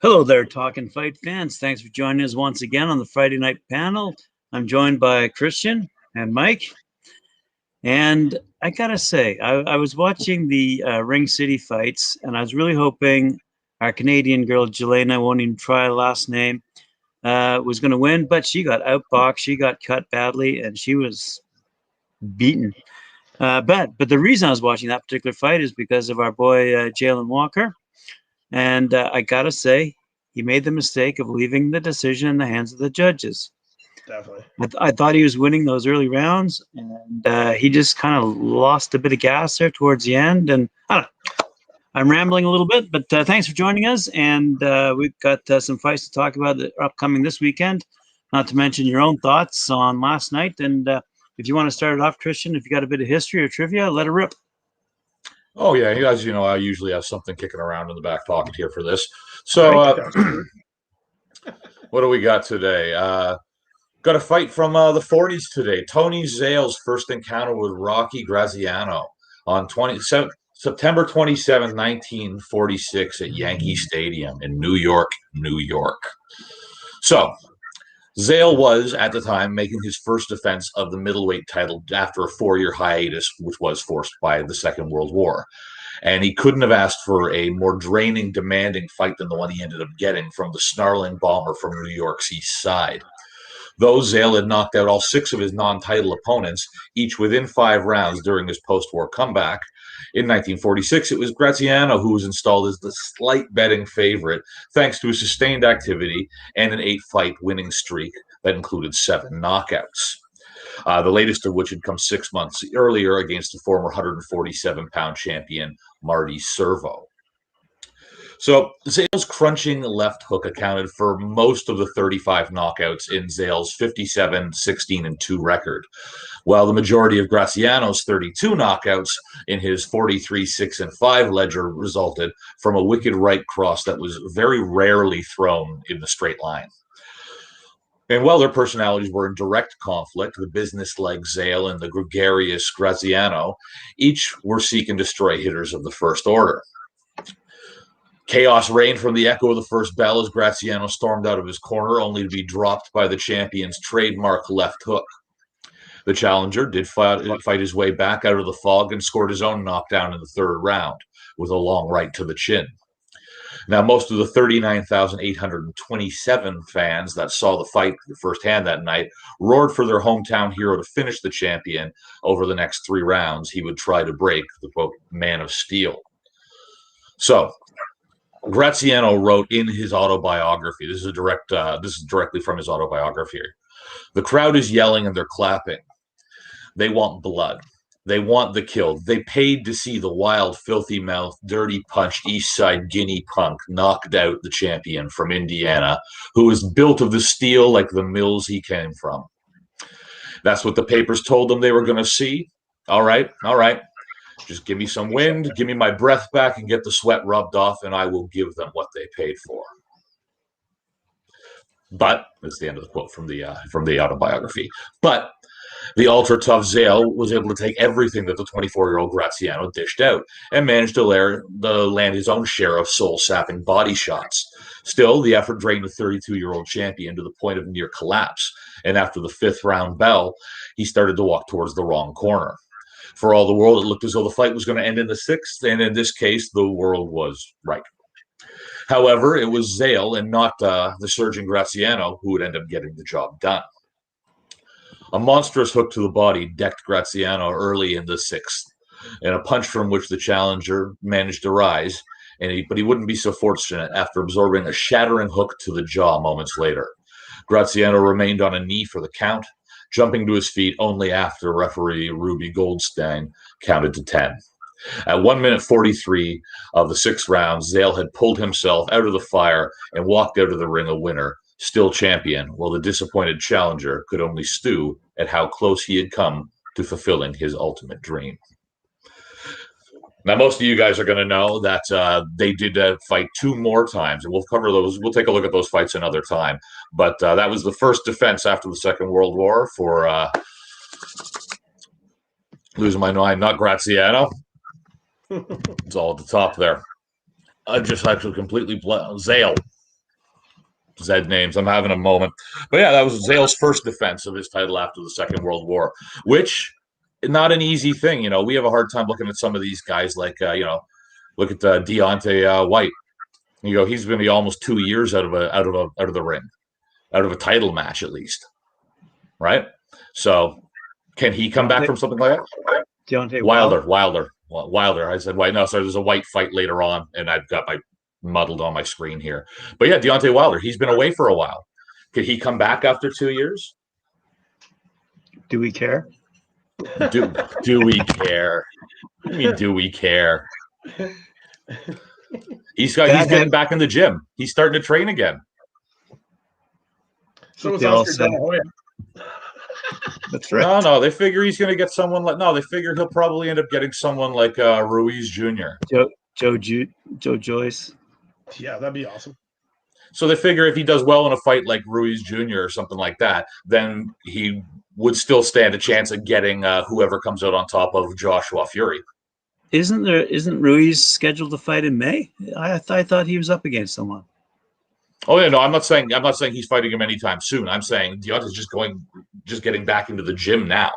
Hello there, Talkin Fight fans. Thanks for joining us once again on the Friday night panel. I'm joined by Christian and Mike. And I gotta say, I was watching the RingCity fights, and I was really hoping our Canadian girl, Jelena, I won't even try her last name, was going to win, but she got outboxed. She got cut badly, and she was beaten. But the reason I was watching that particular fight is because of our boy, Jalen Walker. And I got to say, he made the mistake of leaving the decision in the hands of the judges. Definitely. I thought he was winning those early rounds, and he just kind of lost a bit of gas there towards the end. And I don't know, I'm rambling a little bit, but thanks for joining us. And we've got some fights to talk about that are upcoming this weekend, not to mention your own thoughts on last night. And if you want to start it off, Christian, if you got a bit of history or trivia, let it rip. Oh, yeah. As you know, I usually have something kicking around in the back pocket here for this. So what do we got today? Got a fight from the 40s today. Tony Zale's first encounter with Rocky Graziano on September 27, 1946 at Yankee Stadium in New York, New York. So Zale was, at the time, making his first defense of the middleweight title after a 4-year hiatus, which was forced by the Second World War. And he couldn't have asked for a more draining, demanding fight than the one he ended up getting from the snarling bomber from New York's East Side. Though Zale had knocked out all 6 of his non-title opponents, each within 5 rounds during his post-war comeback, in 1946, it was Graziano who was installed as the slight betting favorite, thanks to a sustained activity and an 8-fight winning streak that included 7 knockouts. The latest of which had come 6 months earlier against the former 147-pound champion, Marty Servo. So Zale's crunching left hook accounted for most of the 35 knockouts in Zale's 57, 16, and 2 record, while the majority of Graziano's 32 knockouts in his 43, 6, and 5 ledger resulted from a wicked right cross that was very rarely thrown in the straight line. And while their personalities were in direct conflict, the business-like Zale and the gregarious Graziano each were seek and destroy hitters of the first order. Chaos reigned from the echo of the first bell as Graziano stormed out of his corner, only to be dropped by the champion's trademark left hook. The challenger did fight his way back out of the fog and scored his own knockdown in the 3rd round with a long right to the chin. Now, most of the 39,827 fans that saw the fight firsthand that night roared for their hometown hero to finish the champion. Over the next 3 rounds, he would try to break the, quote, man of steel. So, Graziano wrote in his autobiography, this is directly from his autobiography here. The crowd is yelling and they're clapping. They want blood. They want the kill. They paid to see the wild, filthy mouth, dirty punched East Side Guinea punk knocked out the champion from Indiana, who was built of the steel like the mills he came from. That's what the papers told them they were going to see. All right. Just give me some wind, give me my breath back, and get the sweat rubbed off, and I will give them what they paid for. But that's the end of the quote from the autobiography. But the ultra-tough Zale was able to take everything that the 24-year-old Graziano dished out and managed to land his own share of soul-sapping body shots. Still, the effort drained the 32-year-old champion to the point of near collapse, and after the 5th round bell, he started to walk towards the wrong corner. For all the world, it looked as though the fight was going to end in the 6th, and in this case, the world was right. However, it was Zale and not the surgeon Graziano who would end up getting the job done. A monstrous hook to the body decked Graziano early in the 6th, and a punch from which the challenger managed to rise, but he wouldn't be so fortunate after absorbing a shattering hook to the jaw moments later. Graziano remained on a knee for the count, jumping to his feet only after referee Ruby Goldstein counted to 10. At 1 minute 43 of the 6th round, Zale had pulled himself out of the fire and walked out of the ring a winner, still champion, while the disappointed challenger could only stew at how close he had come to fulfilling his ultimate dream. Now, most of you guys are going to know that they did fight 2 more times, and we'll cover those. We'll take a look at those fights another time. But that was the first defense after the Second World War for losing my mind, not Graziano. It's all at the top there. I just actually completely Zale. Zed names. I'm having a moment. But yeah, that was Zale's first defense of his title after the Second World War, which not an easy thing. We have a hard time looking at some of these guys like, look at Deontay White. He's going to be almost 2 years out of the ring, out of a title match at least, right? So, can he come back from something like that? Deontay Wilder. I said White. No, sorry. There's a White fight later on, and I've got my muddled on my screen here. But yeah, Deontay Wilder. He's been away for a while. Could he come back after 2 years? Do we care? Do we care? I mean, do we care? He's getting back in the gym. He's starting to train again. So is Oscar De La Hoya. That's right. No, they figure he's going to get someone like. No, they figure he'll probably end up getting someone like Ruiz Jr. Joe Joyce. Yeah, that'd be awesome. So they figure if he does well in a fight like Ruiz Jr. or something like that, then he would still stand a chance of getting whoever comes out on top of Joshua Fury. Isn't Ruiz scheduled to fight in May? I thought he was up against someone. Oh yeah, no, I'm not saying he's fighting him anytime soon. I'm saying Deontay's just getting back into the gym now,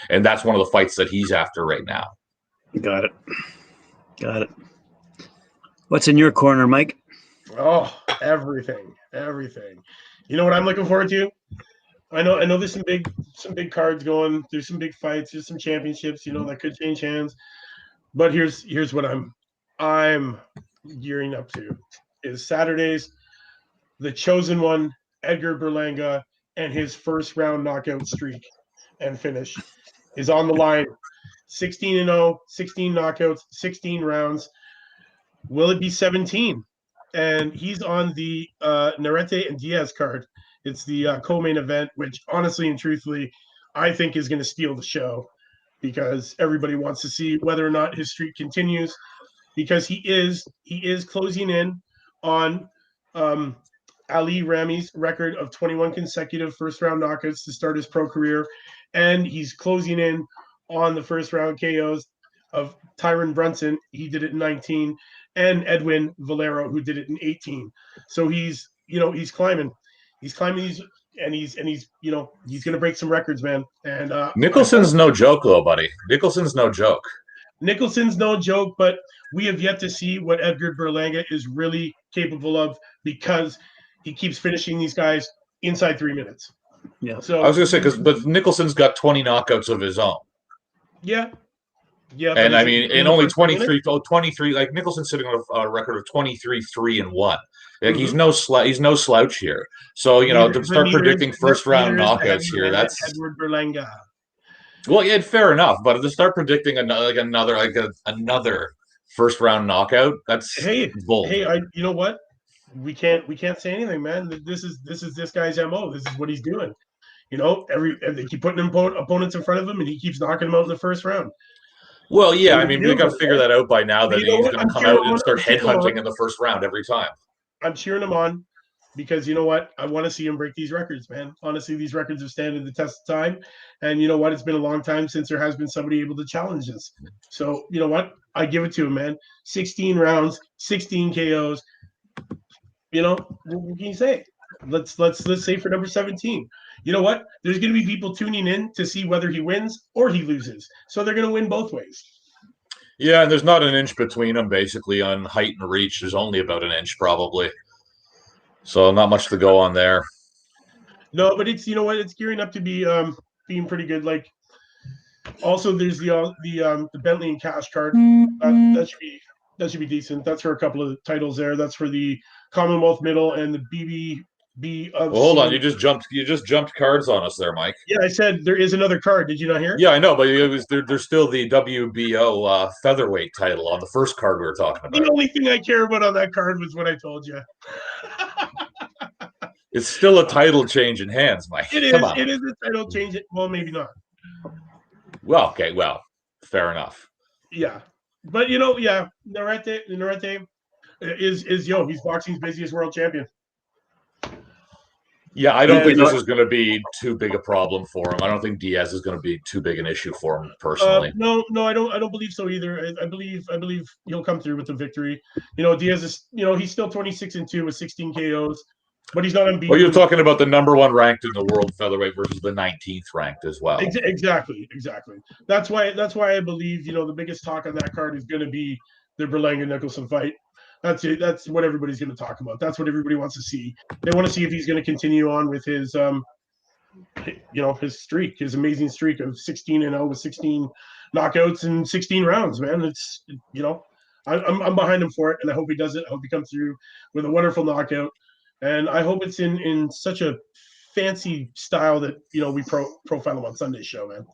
and that's one of the fights that he's after right now. Got it. What's in your corner, Mike? Oh, everything. You know what I'm looking forward to? I know there's some big cards going. There's some big fights. There's some championships. That could change hands. But here's what I'm gearing up to is Saturdays. The chosen one, Edgar Berlanga, and his first round knockout streak and finish is on the line. 16-0, 16 knockouts, 16 rounds. Will it be 17? And he's on the Narete and Diaz card. It's the co-main event, which honestly and truthfully, I think is going to steal the show because everybody wants to see whether or not his streak continues because he is closing in on Ali Rami's record of 21 consecutive first-round knockouts to start his pro career, and he's closing in on the first-round KOs of Tyron Brunson. He did it in 19, and Edwin Valero, who did it in 18. So he's climbing. He's climbing these, and he's going to break some records, man. And Nicholson's no joke, though, buddy. Nicholson's no joke. Nicholson's no joke, but we have yet to see what Edgar Berlanga is really capable of because he keeps finishing these guys inside 3 minutes. Yeah. So I was going to say, but Nicholson's got 20 knockouts of his own. Yeah. Yeah. And I mean, in only 23, like Nicholson's sitting on a record of 23-3-1. Like he's no slouch here. So, to start predicting first round knockouts here, that's Edward Berlanga. Well, yeah, fair enough. But to start predicting another first round knockout, that's bold. Hey, you know what? We can't say anything, man. This is this guy's MO. This is what he's doing. They keep putting opponents in front of him, and he keeps knocking them out in the first round. Well, yeah, I mean, we got to figure that out by now that he's going to come out and start headhunting in the first round every time. I'm cheering him on because you know what? I want to see him break these records, man. Honestly, these records have standing the test of time. And you know what? It's been a long time since there has been somebody able to challenge this. So, you know what? I give it to him, man. 16 rounds, 16 KOs. What can you say? Let's say for number 17. You know what? There's going to be people tuning in to see whether he wins or he loses. So they're going to win both ways. Yeah, and there's not an inch between them, basically, on height and reach. There's only about an inch, probably. So not much to go on there. No, but it's it's gearing up to be being pretty good. Like, also there's the Bentley and Cash card. That should be decent. That's for a couple of titles there. That's for the Commonwealth Middle and the BBB. Well, hold on, you just jumped cards on us there, Mike. Yeah, I said there is another card. Did you not hear? Yeah, I know, but there's still the WBO featherweight title on the first card we were talking about. The only thing I care about on that card was what I told you. It's still a title change in hands, Mike. It is. Come on. It is a title change. Well, maybe not. Well, okay. Well, fair enough. Yeah, but Narete is he's boxing's busiest world champion. Yeah, I don't think know, this is going to be too big a problem for him. I don't think Diaz is going to be too big an issue for him personally. No, I don't believe so either. I believe he'll come through with the victory. You know, Diaz is, you know, he's still 26-2 with 16 KOs, but he's not unbeaten. Well, you're talking about the number 1 ranked in the world featherweight versus the 19th ranked as well. Exactly. That's why I believe, you know, the biggest talk on that card is going to be the Berlanga-Nicholson fight. That's it. That's what everybody's going to talk about. That's what everybody wants to see. They want to see if he's going to continue on with his, you know, his streak, his amazing streak of 16-0 with 16 knockouts and 16 rounds. Man, it's, you know, I'm behind him for it, and I hope he does it. I hope he comes through with a wonderful knockout, and I hope it's in such a fancy style that, you know, we profile him on Sunday's show, man.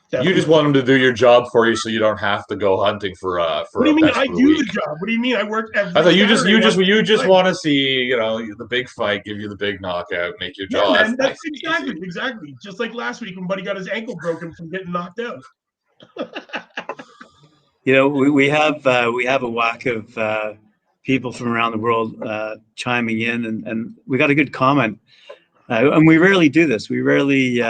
Definitely. You just want him to do your job for you, so you don't have to go hunting for what do you mean I do the job? What do you mean I work every I thought you Saturday just want to see, you know, the big fight, give you the big knockout, make your job. Man, that's exactly. Just like last week when Buddy got his ankle broken from getting knocked out. You know, we have a whack of people from around the world chiming in, and we got a good comment. And we rarely do this. We rarely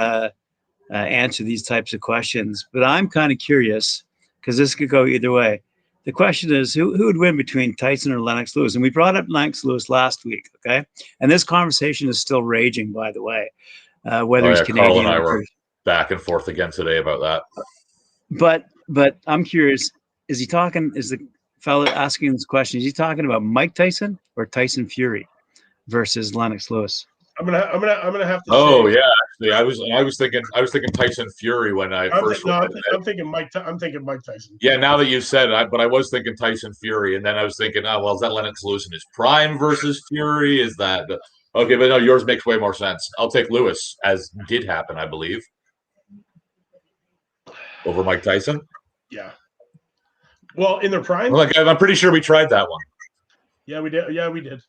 answer these types of questions. But I'm kind of curious because this could go either way. The question is, who would win between Tyson or Lennox Lewis? And we brought up Lennox Lewis last week, okay? And this conversation is still raging, by the way, whether he's Canadian. Carl and I were back and forth again today about that. But I'm curious, is the fellow asking this question, is he talking about Mike Tyson or Tyson Fury versus Lennox Lewis? I'm gonna have to. Oh yeah, actually, I was thinking Tyson Fury when I first. I'm thinking Mike Tyson. Yeah, now that you said it, but I was thinking Tyson Fury, and then I was thinking, oh well, is that Lennox Lewis in his prime versus Fury? Is that okay? But no, yours makes way more sense. I'll take Lewis, as did happen, I believe, over Mike Tyson. Yeah. Well, in their prime. Well, I'm pretty sure we tried that one. Yeah, we did. Yeah, we did.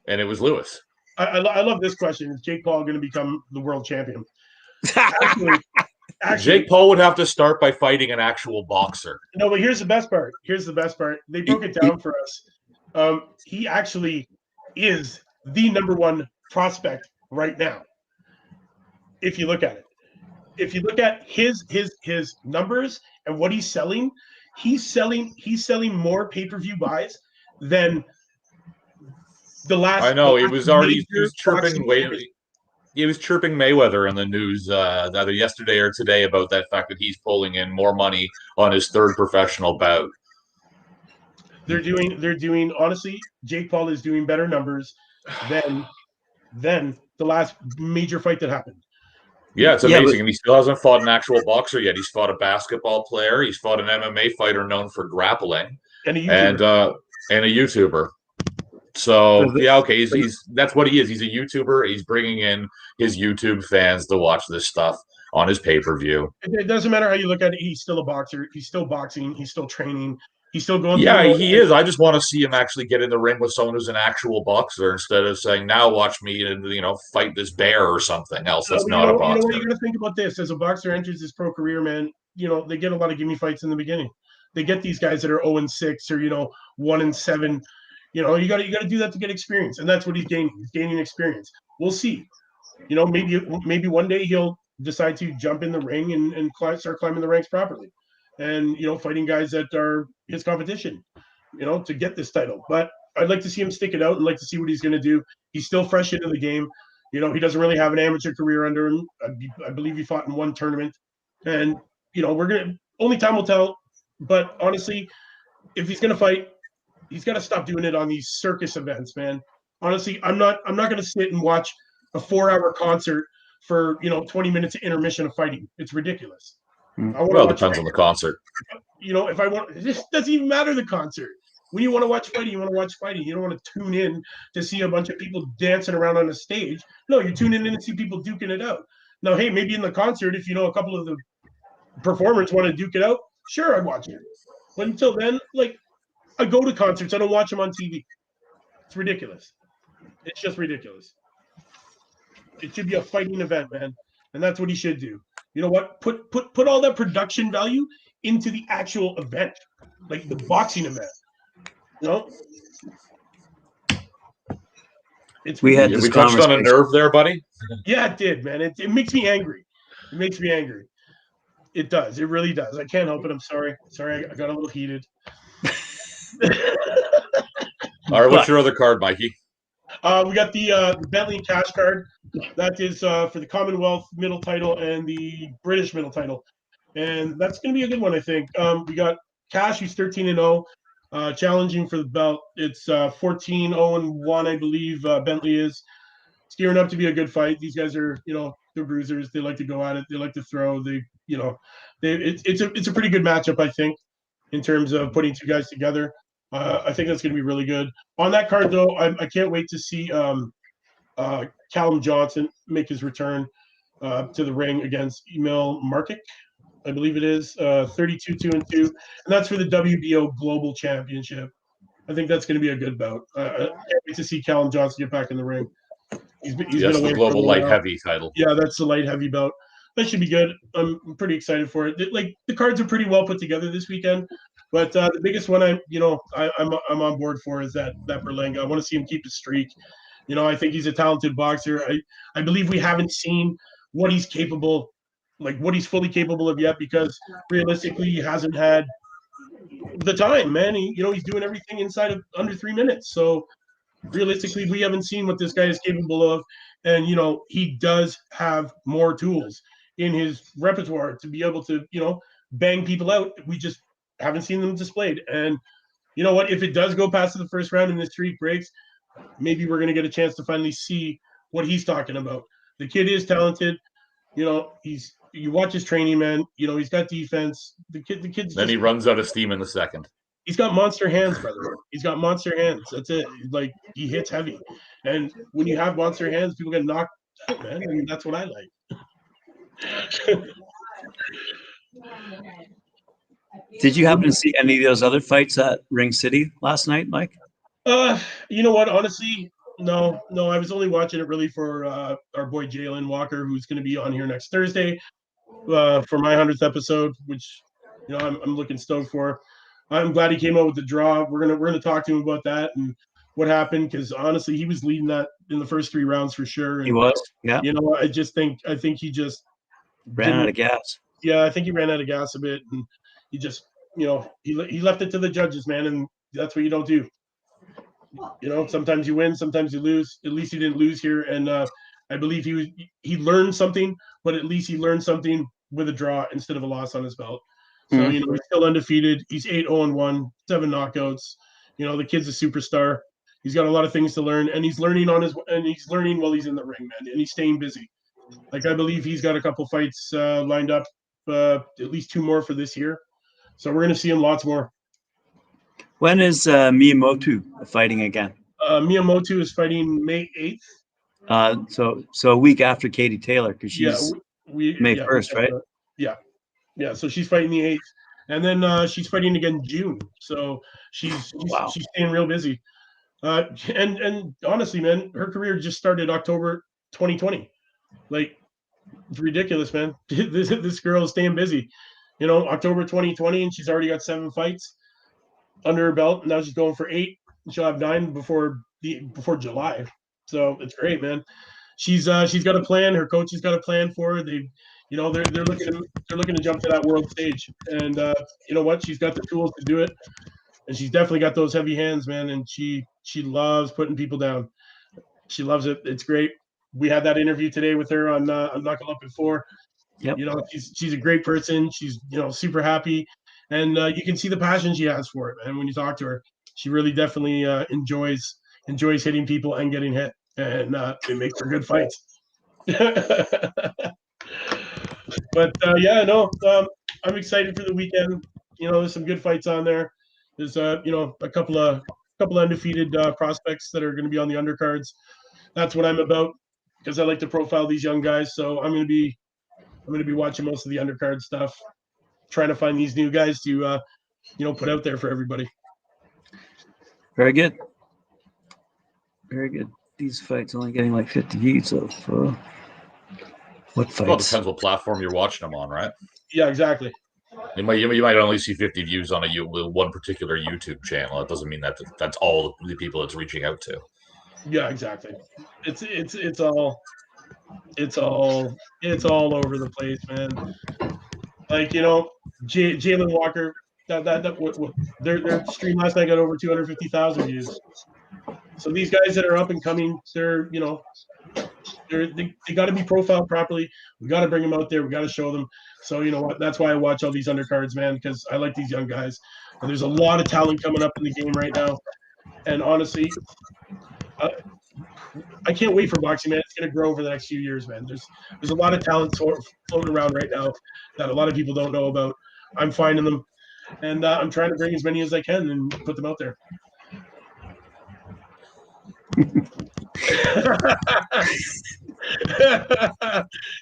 And it was Lewis. I love this question. Is Jake Paul going to become the world champion? Actually, Jake Paul would have to start by fighting an actual boxer. No, but here's the best part. They broke it down for us. He actually is the number 1 prospect right now. If you look at it, if you look at his numbers and what he's selling more pay-per-view buys than the last. I know he was chirping Mayweather in the news either yesterday or today about that fact that he's pulling in more money on his 3rd professional bout. They're doing honestly, Jake Paul is doing better numbers than the last major fight that happened. Yeah, it's amazing. And he still hasn't fought an actual boxer yet. He's fought a basketball player. He's fought an MMA fighter known for grappling. And a YouTuber. So, yeah, okay. That's what he is. He's a YouTuber. He's bringing in his YouTube fans to watch this stuff on his pay-per-view. It doesn't matter how you look at it. He's still a boxer. He's still boxing. He's still training. He's still going. Yeah, he is. I just want to see him actually get in the ring with someone who's an actual boxer instead of saying, "Now watch me, fight this bear or something else." That's not a boxer. You know what, you're gonna think about this as a boxer enters his pro career, man. You know, they get a lot of gimme fights in the beginning. They get these guys that are 0-6 or 1-7. You know, you got to do that to get experience, and that's what he's gaining. He's gaining experience. We'll see. You know, maybe one day he'll decide to jump in the ring and start climbing the ranks properly, and fighting guys that are his competition, to get this title. But I'd like to see him stick it out and like to see what he's going to do. He's still fresh into the game. He doesn't really have an amateur career under him. I believe he fought in one tournament, and only time will tell. But honestly, if he's going to fight, he's got to stop doing it on these circus events, man. Honestly, I'm not going to sit and watch a 4-hour concert for 20 minutes of intermission of fighting. It's ridiculous. Well, it depends on the concert. If I want, it just doesn't even matter the concert. When you want to watch fighting, you want to watch fighting. You don't want to tune in to see a bunch of people dancing around on a stage. No, you're tuning in to see people duking it out. Now, hey, maybe in the concert, if a couple of the performers want to duke it out, sure, I'd watch it. But until then, I go to concerts. I don't watch them on TV. It's ridiculous. It's just ridiculous. It should be a fighting event, man, and that's what he should do. You know what? Put all that production value into the actual event, like the boxing event. We had Yeah, this we touched on a conversation. nerve there, buddy. Yeah, it did, man. It makes me angry. It makes me angry. It does. It really does. I can't help it. I'm sorry. Sorry, I got a little heated. All right, what's But your other card, Mikey? We got the Bentley cash card. That is for the Commonwealth middle title and the British middle title, and that's going to be a good one, I think. We got Cash, who's 13-0, challenging for the belt. It's 14-0-1, I believe. Bentley is. It's gearing up to be a good fight. These guys are, they're bruisers. They like to go at it. They like to throw. It's a pretty good matchup, I think, in terms of putting two guys together. I think that's going to be really good. On that card, though, I can't wait to see Callum Johnson make his return to the ring against Emil Markic, I believe it is, 32-2-2, and that's for the WBO Global Championship. I think that's going to be a good bout. I can't wait to see Callum Johnson get back in the ring. He's been That's away the for a global little light while. heavy title. Yeah, that's the light heavy bout. That should be good. I'm pretty excited for it. Like the cards are pretty well put together this weekend, but the biggest one I'm on board for is that Berlanga. I want to see him keep his streak. I think he's a talented boxer. I believe we haven't seen what he's capable, like what he's fully capable of yet, because realistically he hasn't had the time, man. He's doing everything inside of under 3 minutes. So realistically, we haven't seen what this guy is capable of. And, he does have more tools in his repertoire to be able to, bang people out. We just haven't seen them displayed. And you know what? If it does go past the first round and the streak breaks, maybe we're going to get a chance to finally see what he's talking about. The kid is talented. You watch his training, man. He's got defense. The kid's Then he runs out of steam in the second. He's got monster hands, brother. He's got monster hands. That's it. Like, he hits heavy. And when you have monster hands, people get knocked out, man. I mean, that's what I like. did you happen to see any of those other fights at RingCity last night, Mike? You know what? Honestly, no. I was only watching it really for our boy Jalen Walker, who's going to be on here next Thursday for my 100th episode, which I'm looking stoked for. I'm glad he came out with the draw. We're gonna talk to him about that and what happened, because honestly, he was leading that in the first 3 rounds for sure. And, He was, yeah. I think he just ran out of gas. Yeah, I think he ran out of gas a bit, and he just he left it to the judges, man, and that's what you don't do. Sometimes you win, sometimes you lose. At least he didn't lose here, and I believe he learned something, but at least he learned something with a draw instead of a loss on his belt. So, he's still undefeated. He's 8-0-1, 7 knockouts. The kid's a superstar. He's got a lot of things to learn, and he's learning while he's in the ring, man, and he's staying busy. Like, I believe he's got a couple fights lined up, at least 2 more for this year. So we're going to see him lots more. When is Miyamoto fighting again? Miyamoto is fighting May 8th. So a week after Katie Taylor, because she's May 1st, right? Yeah, so she's fighting the 8th, and then she's fighting again June. So she's staying real busy. And honestly, man, her career just started October 2020. Like, it's ridiculous, man. This girl is staying busy. October 2020, and she's already got 7 fights under her belt. Now she's going for 8. She'll have 9 before July. So it's great, man. She's got a plan. Her coach has got a plan for her. They're looking to jump to that world stage, and you know what? She's got the tools to do it, and she's definitely got those heavy hands, man. And she loves putting people down. She loves it. It's great. We had that interview today with her on Knuckle Up Before. Yep. She's a great person. She's super happy, and you can see the passion she has for it. And when you talk to her, she really definitely enjoys hitting people and getting hit, and it makes for good fights. But I'm excited for the weekend. There's some good fights on there. There's a couple of undefeated prospects that are going to be on the undercards. That's what I'm about, because I like to profile these young guys. So I'm going to be watching most of the undercard stuff, trying to find these new guys to put out there for everybody. Very good. Very good. These fights only getting like 50 views. So what fights? Well, it depends what platform you're watching them on, right? Yeah, exactly. You might only see 50 views on one particular YouTube channel. It doesn't mean that's all the people it's reaching out to. Yeah, exactly. It's all over the place, man. Like Jalen Walker, their stream last night got over 250,000 views. So these guys that are up and coming, they got to be profiled properly. We got to bring them out there. We got to show them. So you know what? That's why I watch all these undercards, man, because I like these young guys. And there's a lot of talent coming up in the game right now. And honestly, uh, I can't wait for boxing, man. It's going to grow over the next few years, man. There's a lot of talent floating around right now that a lot of people don't know about. I'm finding them, and I'm trying to bring as many as I can and put them out there.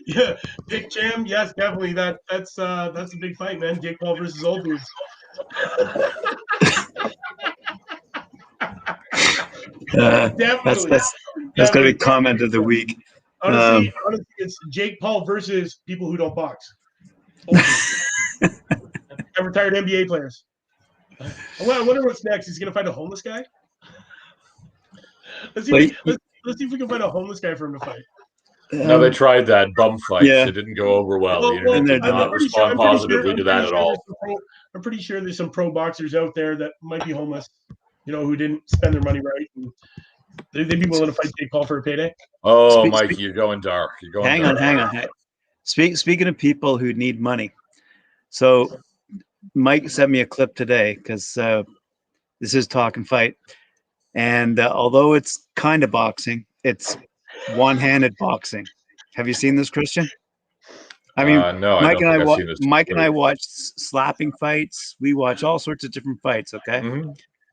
Yeah, Big Jam. Yes, definitely. That's a big fight, man. Jake Paul versus old dudes. Definitely. That's gonna be comment of the week. Honestly, it's Jake Paul versus people who don't box. Old dudes. And retired NBA players. I wonder what's next. He's gonna fight a homeless guy. Let's see if we can find a homeless guy for him to fight. No, they tried that bum fight. Yeah. It didn't go over well. The Well, internet did not respond positively to that at all. I'm pretty sure there's some pro boxers out there that might be homeless, who didn't spend their money right. And they'd be willing to fight Jake Paul for a payday. Oh, Mike, you're going dark. You're going hang on. Speaking of people who need money, so Mike sent me a clip today because this is Talkin' Fight, and although it's kind of boxing, it's one-handed boxing. Have you seen this, Christian? I mean, no, Mike and I watch slapping fights. We watch all sorts of different fights. Okay,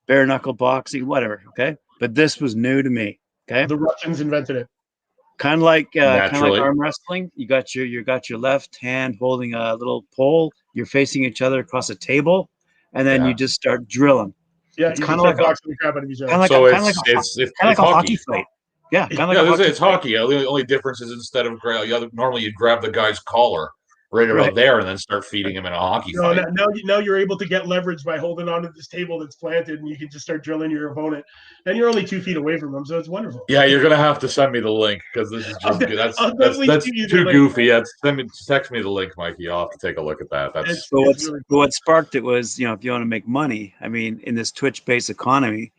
bare knuckle boxing, whatever. Okay, but this was new to me. Okay, the Russians invented it. Kind of like arm wrestling. You got your left hand holding a little pole. You're facing each other across a table, and then you just start drilling. Yeah, it's kind of like boxing the crap out of each other. It's like a hockey fight. Yeah, it's hockey. The only difference is instead of normally you grab the guy's collar right about there and then start feeding him in a hockey fight. Now you're able to get leverage by holding onto this table that's planted, and you can just start drilling your opponent. And you're only 2 feet away from them, so it's wonderful. Yeah, you're gonna have to send me the link because this is just good. That's too goofy. Text me the link, Mikey. I'll have to take a look at that. What sparked it was, if you want to make money. I mean, in this Twitch-based economy,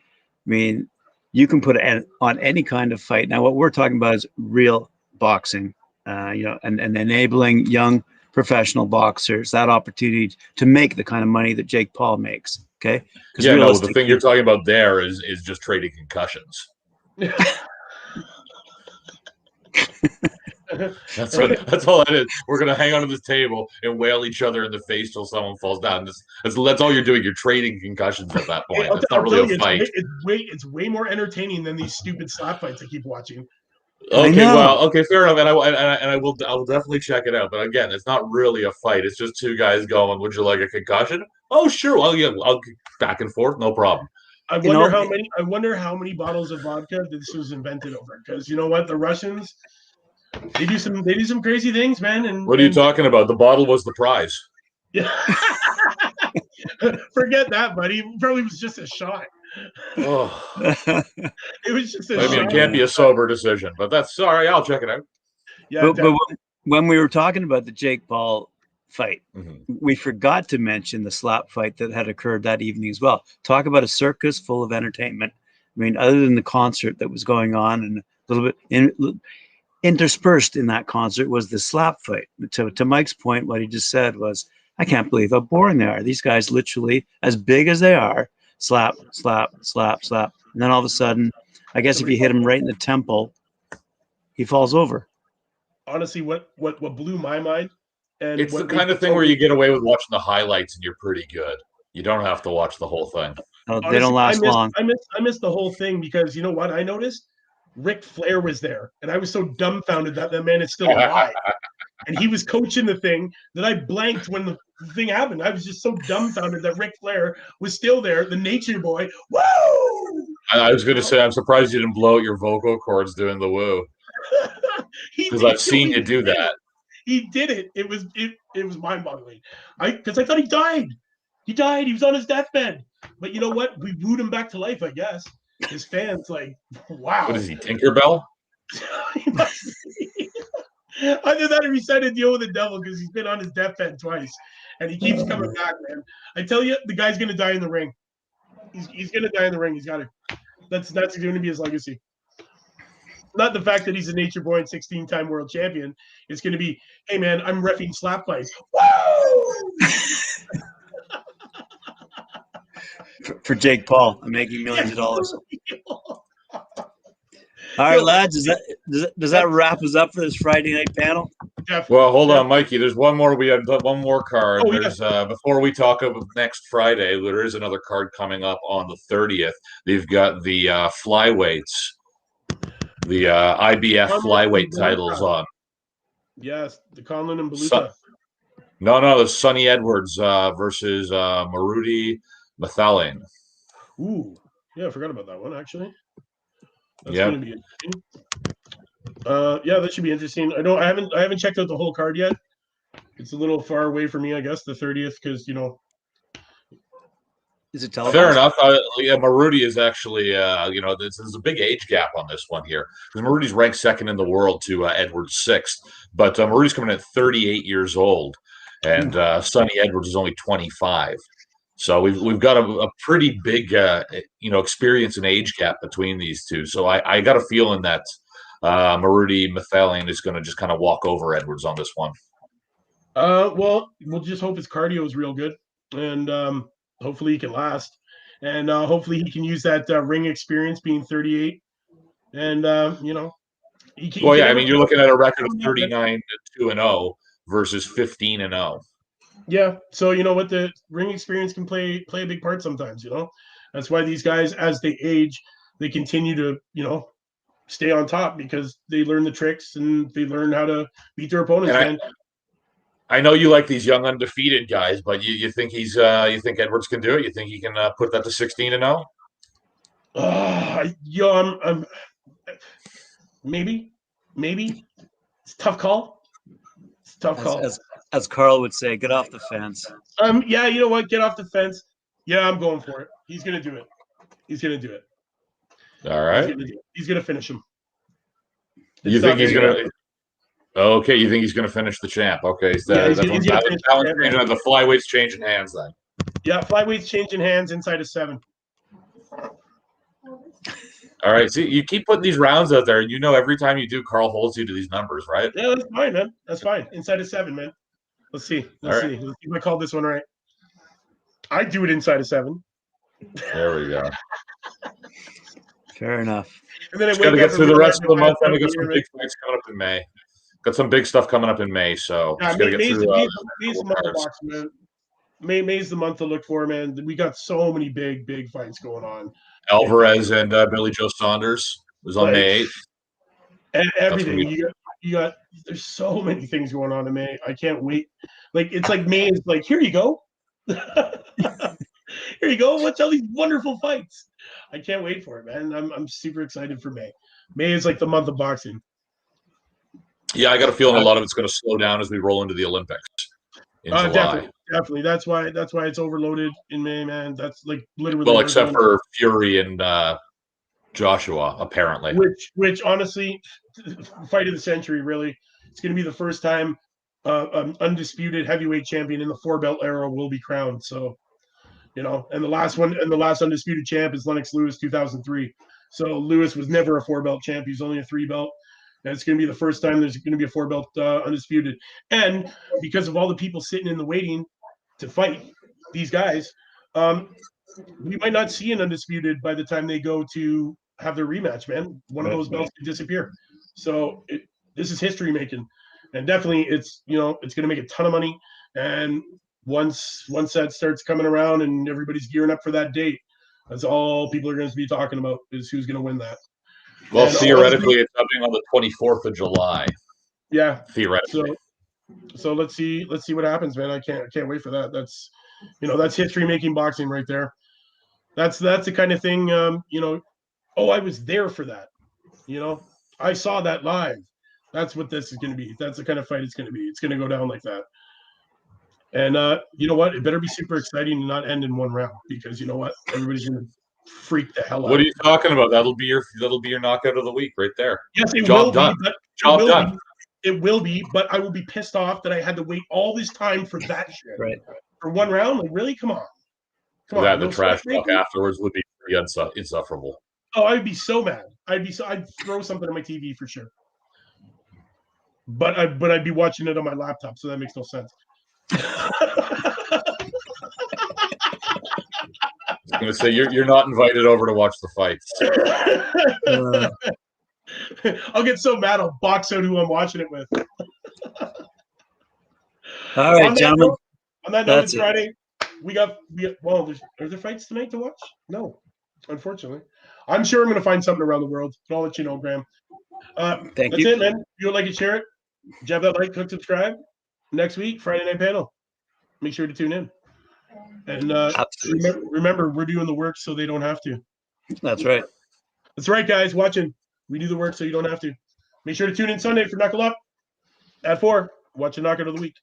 I mean, you can put it on any kind of fight. Now, what we're talking about is real boxing, and enabling young professional boxers that opportunity to make the kind of money that Jake Paul makes. Okay. Yeah, no, the thing you're talking about there is just trading concussions. That's all it is. We're gonna hang onto this table and wail each other in the face till someone falls down. That's all you're doing. You're trading concussions at that point. It's not really a fight. It's way more entertaining than these stupid slap fights I keep watching. Okay, fair enough, and I will definitely check it out. But again, it's not really a fight. It's just two guys going, "Would you like a concussion?" Oh, sure. Well, yeah, I'll back and forth, no problem. I wonder how many bottles of vodka this was invented over. Because you know what, the Russians, they do some crazy things, man. And what are you talking about? The bottle was the prize. Yeah. Forget that, buddy. It probably was just a shot. Oh. It was just a shot. It can't be a sober decision, but that's sorry. I'll check it out. Yeah, but when we were talking about the Jake Paul fight, we forgot to mention the slap fight that had occurred that evening as well. Talk about a circus full of entertainment. I mean, other than the concert that was going on, and a little bit interspersed in that concert was the slap fight. To Mike's point, what he just said was, I can't believe how boring they are. These guys literally, as big as they are, slap, slap, slap, slap. And then all of a sudden, I guess if you hit him right in the temple, he falls over. Honestly, what blew my mind, and it's the kind of thing where you get away with watching the highlights and you're pretty good. You don't have to watch the whole thing. Honestly, they don't last long. I missed the whole thing because you know what I noticed? Ric Flair was there, and I was so dumbfounded that man is still alive. And he was coaching the thing that I blanked when the thing happened. I was just so dumbfounded that Ric Flair was still there, the nature boy. Woo! I was going to say, I'm surprised you didn't blow out your vocal cords doing the woo. Because I've seen you do that. He did it. It was mind-boggling. Because I thought he died. He died. He was on his deathbed. But you know what? We wooed him back to life, I guess. His fans like, wow. What is he, Tinkerbell? He must be. Either that or he signed a deal with the devil because he's been on his deathbed twice, and he keeps coming back, man. I tell you, the guy's gonna die in the ring. He's gonna die in the ring. He's got to. That's going to be his legacy. Not the fact that he's a nature boy and 16-time world champion. It's going to be, hey man, I'm reffing slap fights. Woo! For Jake Paul, I'm making millions of dollars. All right, lads, does that wrap us up for this Friday night panel? Well, hold on, Mikey. There's one more. We have one more card. Oh, There's before we talk about next Friday, there is another card coming up on the 30th. They've got the flyweights, the IBF flyweight titles on. Yes, the Conlon and Beluta. No, the Sonny Edwards versus Marudi Mathalan. Ooh, yeah, I forgot about that one actually. That's Yeah. going to be interesting. Yeah, that should be interesting. I haven't checked out the whole card yet. It's a little far away for me, I guess, the 30th, because Is it televised? Fair enough. Yeah, Marudi is actually, there's a big age gap on this one here because Marudi's ranked second in the world to Edwards sixth, but Marudi's coming in at 38 years old, and Sonny Edwards is only 25. So we've got a pretty big experience and age gap between these two. So I got a feeling that Marudi Mathalan is going to just kind of walk over Edwards on this one. Well, we'll just hope his cardio is real good, and hopefully he can last, and hopefully he can use that ring experience, being 38, and he can. Well, yeah, I mean, you're looking at a record of 39-2-0 versus 15-0. Yeah, so you know what, the ring experience can play a big part sometimes. That's why these guys, as they age, they continue to stay on top because they learn the tricks and they learn how to beat their opponents. Man. I know you like these young undefeated guys, but you think you think Edwards can do it? You think he can put that to 16-0? I'm maybe. It's a tough call. As Carl would say, get off the fence. Yeah, you know what? Get off the fence. Yeah, I'm going for it. He's gonna do it. All right. He's gonna finish him. You think he's gonna? Okay, you think he's gonna finish the champ? Okay, so he's gonna finish the flyweights changing hands then. Yeah, flyweights changing hands inside of 7. All right, see, you keep putting these rounds out there, and every time you do, Carl holds you to these numbers, right? Yeah, that's fine, man. That's fine. Inside of 7, man. Let's see. Let's see if I called this one right. I do it inside of 7. There we go. Fair enough. And then I got to get through the rest of the month, and we got some big fights coming up in May. Got some big stuff coming up in May, so just got to get through. May's the month of boxing, man. May's the month to look for, man. We got so many big fights going on. Alvarez and Billy Joe Saunders was on May 8th. And everything you got. There's so many things going on in May. I can't wait. Like it's like May is like, here you go. Here you go. Watch all these wonderful fights. I can't wait for it, man. I'm super excited for May. May is like the month of boxing. Yeah, I got a feeling a lot of it's going to slow down as we roll into the Olympics in July. Definitely. That's why it's overloaded in May, man. That's like literally. Well, except for Fury and Joshua, apparently. Which honestly, fight of the century. Really, it's going to be the first time an undisputed heavyweight champion in the 4-belt era will be crowned. So, and the last undisputed champ is Lennox Lewis, 2003. So Lewis was never a 4-belt champ. He's only a 3-belt. And it's going to be the first time there's going to be a 4-belt undisputed. And because of all the people sitting in the waiting to fight these guys, we might not see an undisputed by the time they go to have their rematch, man. One of those belts could disappear. So this is history making. And definitely it's going to make a ton of money. And once that starts coming around and everybody's gearing up for that date, that's all people are going to be talking about is who's going to win that. Well, and theoretically, it's happening on the 24th of July. Yeah, theoretically. So let's see what happens, man. I can't wait for that. That's that's history making boxing right there. That's the kind of thing. I was there for that. I saw that live. That's what this is going to be. That's the kind of fight it's going to be. It's going to go down like that. And you know what? It better be super exciting and not end in one round because you know what? Everybody's going to freak the hell out. What are you talking about? That'll be your knockout of the week right there. Yes, it Job will done. be. But Job done. It will be, but I will be pissed off that I had to wait all this time for that shit. Right. For one round? Like, really? Come on. That No the trash sweat talk breaking? afterwards would be pretty insufferable. Oh, I'd be so mad. I'd throw something on my TV for sure. But I'd be watching it on my laptop, so that makes no sense. I'm gonna say you're not invited over to watch the fights. I'll get so mad I'll box out who I'm watching it with. All right, gentlemen. On that note, it's Friday. Are there fights tonight to watch? No, unfortunately. I'm sure I'm going to find something around the world. I'll let you know, Graham. Thank that's you. it, man. If you would like it, share it. Jab that like, click subscribe. Next week, Friday Night Panel. Make sure to tune in. And remember, we're doing the work so they don't have to. That's right. That's right, guys. Watching. We do the work so you don't have to. Make sure to tune in Sunday for Knuckle Up at 4. Watch the knockout of the week.